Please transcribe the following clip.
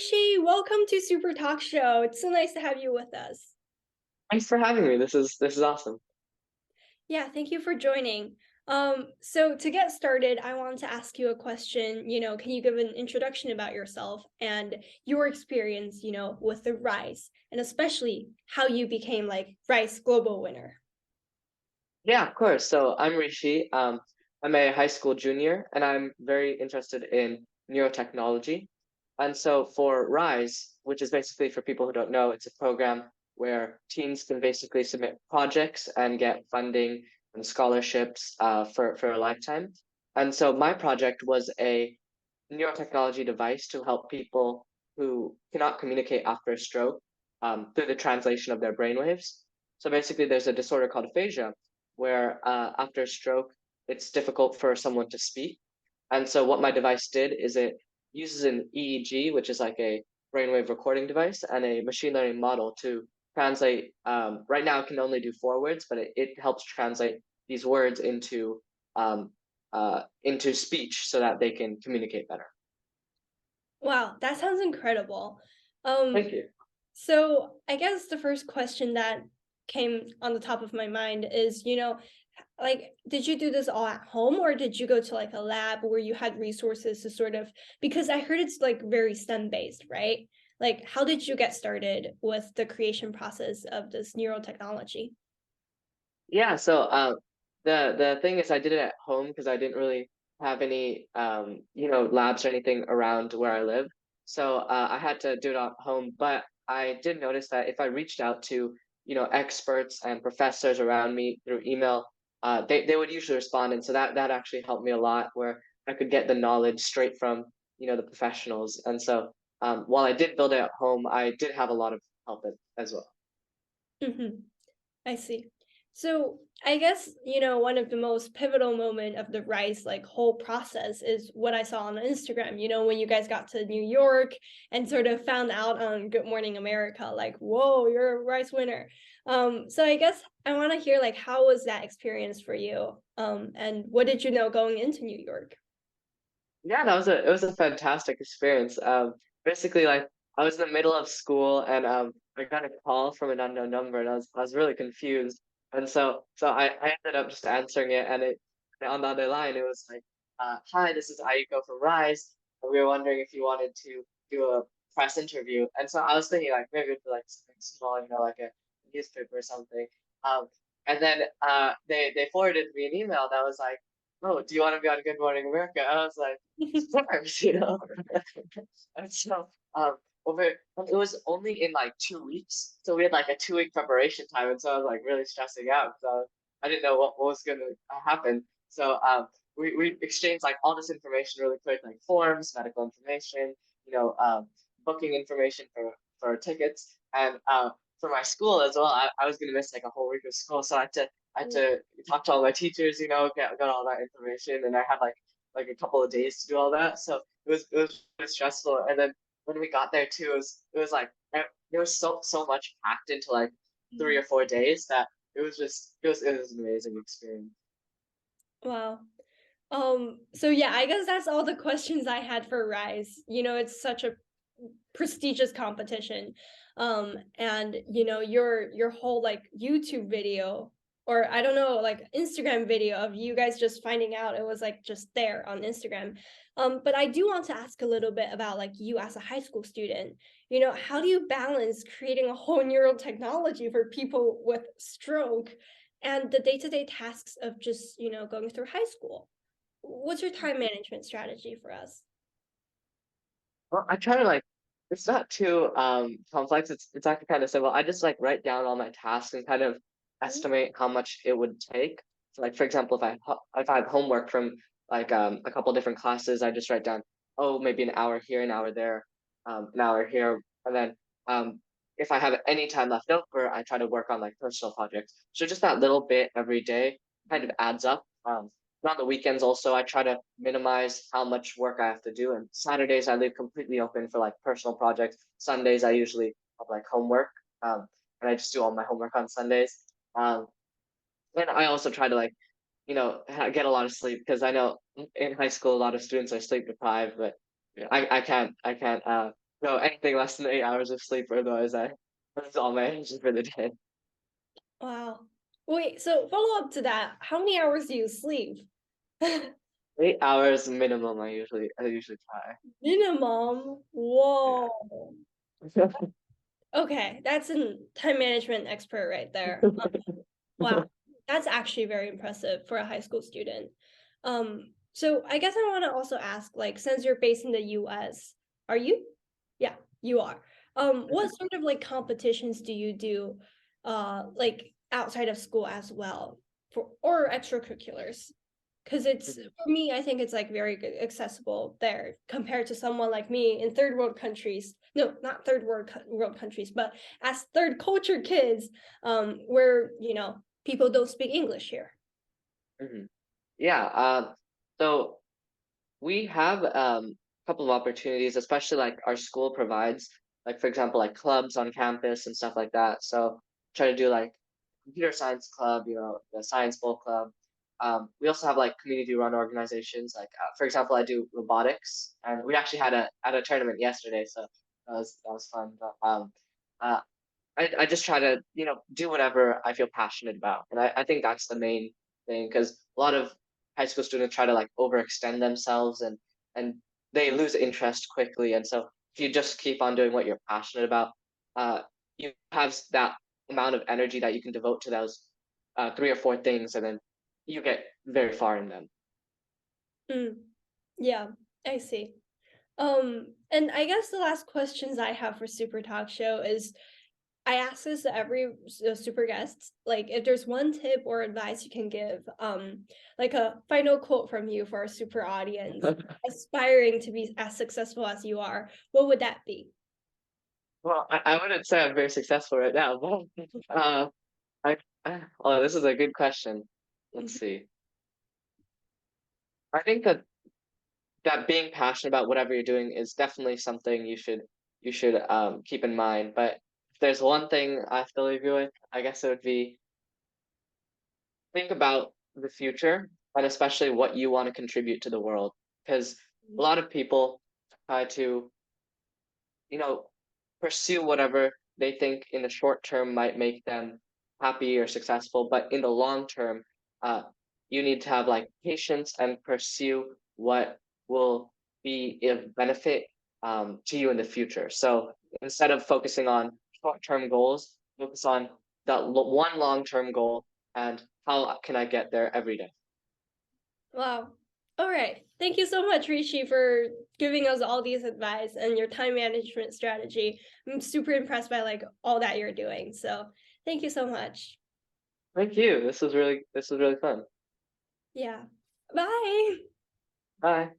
Rishi. Welcome to Super Talk Show. It's so nice to have you with us. Thanks for having me. This is awesome. Yeah, thank you for joining. So to get started, I wanted to ask you a question. Can you give an introduction about yourself and your experience, with the Rise, and especially how you became like Rice Global winner? Yeah, of course. So I'm Rishi. I'm a high school junior, and I'm very interested in neurotechnology. And so for Rise, which is basically for people who don't know, it's a program where teens can basically submit projects and get funding and scholarships for a lifetime. And so my project was a neurotechnology device to help people who cannot communicate after a stroke through the translation of their brainwaves. So basically, there's a disorder called aphasia, where after a stroke, it's difficult for someone to speak. And so what my device did is it uses an EEG, which is like a brainwave recording device, and a machine learning model to translate. Right now, it can only do 4 words, but it helps translate these words um, into speech so that they can communicate better. Wow, that sounds incredible. Thank Um, you. so I guess the first question that came on the top of my mind is, like, did you do this all at home or did you go to like a lab where you had resources to sort of, because I heard it's like very STEM based, right? Like, how did you get started with the creation process of this neural technology? Yeah, so the thing is I did it at home because I didn't really have any labs or anything around where I live. So I had to do it at home, but I did notice that if I reached out to, experts and professors around me through email, they would usually respond. And so that actually helped me a lot where I could get the knowledge straight from, the professionals. And so while I did build it at home, I did have a lot of help as well. Hmm. I see. So I guess, one of the most pivotal moment of the Rice like whole process is what I saw on Instagram, when you guys got to New York and sort of found out on Good Morning America, like, whoa, you're a Rice winner. So I guess I want to hear like how was that experience for you? And what did you know going into New York? Yeah, it was a fantastic experience. Basically, like I was in the middle of school and I got a call from an unknown number and I was really confused. And so I ended up just answering it and it on the other line it was like, hi, this is Aiko from Rise. And we were wondering if you wanted to do a press interview. And so I was thinking like maybe it'd be like something small, like a newspaper or something. Um, and then they forwarded me an email that was like, oh, do you want to be on Good Morning America? And I was like, of course, And so over it was only in like 2 weeks. So we had like a 2 week preparation time. And so I was like really stressing out because I didn't know what was gonna happen. So we exchanged like all this information really quick, like forms, medical information, booking information for tickets. And for my school as well, I was gonna miss like a whole week of school. So I had to talk to all my teachers, got all that information, and I had like a couple of days to do all that. So it was really stressful. And then when we got there too, it was like there was so much packed into like 3 or 4 days that it was an amazing experience. Wow. So yeah, I guess that's all the questions I had for Rise. It's such a prestigious competition. And your whole like YouTube video, or I don't know, like Instagram video of you guys just finding out it was like just there on Instagram. But I do want to ask a little bit about like you as a high school student. How do you balance creating a whole neural technology for people with stroke and the day-to-day tasks of just, going through high school? What's your time management strategy for us? Well, I try to like it's not too complex. It's actually kind of simple. I just like write down all my tasks and kind of Mhm. estimate how much it would take. So like for example, if I have homework from like a couple different classes, I just write down, oh, maybe an hour here, an hour there, an hour here, and then um if I have any time left over, I try to work on like personal projects. So just that little bit every day kind of adds up. And on the weekends also, I try to minimize how much work I have to do. And Saturdays I leave completely open for like personal projects. Sundays I usually have like homework, and I just do all my homework on Sundays. Um, and I also try to like, get a lot of sleep because I know in high school a lot of students are sleep deprived, but I can't No, anything less than 8 hours of sleep, or otherwise I that's all my energy for the day. Wow. Wait, so follow up to that, how many hours do you sleep? 8 hours minimum. I usually try. Minimum? Yeah. Whoa. Okay, that's a time management expert right there. Wow, that's actually very impressive for a high school student. So I guess I want to also ask, like, since you're based in the US, are you? Yeah, you are. What sort of like competitions do you do, like outside of school as well, for or extracurriculars? Because it's Mhm. for me, I think it's like very good, accessible there compared to someone like me in third world countries. No, not third world countries, but as third culture kids, where people don't speak English here. Mhm. Yeah, so we have a couple of opportunities, especially like our school provides, like for example, like clubs on campus and stuff like that. So try to do like computer science club, the science bowl club. We also have like community run organizations. Like for example, I do robotics, and we actually had a tournament yesterday, so that was fun. But uh, I just try to, do whatever I feel passionate about. And I think that's the main thing because a lot of high school students try to like overextend themselves and they lose interest quickly. And so if you just keep on doing what you're passionate about, you have that amount of energy that you can devote to those three or four things, and then you get very far in them. Mm, yeah, I see. And I guess the last questions I have for Super Talk Show is I ask this to every super guest, like if there's one tip or advice you can give, like a final quote from you for our super audience aspiring to be as successful as you are, what would that be? Well, I wouldn't say I'm very successful right now, but I, oh, this is a good question. Let's Mhm. see. I think that being passionate about whatever you're doing is definitely something you should keep in mind. But if there's one thing I have to leave you with, I guess it would be think about the future and especially what you want to contribute to the world. Because a lot of people try to, you know, pursue whatever they think in the short term might make them happy or successful, but in the long term, uh, you need to have like patience and pursue what will be of benefit to you in the future. So instead of focusing on short term goals, focus on that one long term goal and how can I get there every day. Wow. All right. Thank you so much, Rishi, for giving us all these advice and your time management strategy. I'm super impressed by like all that you're doing. So thank you so much. Thank you. This was really fun. Yeah. Bye. Bye.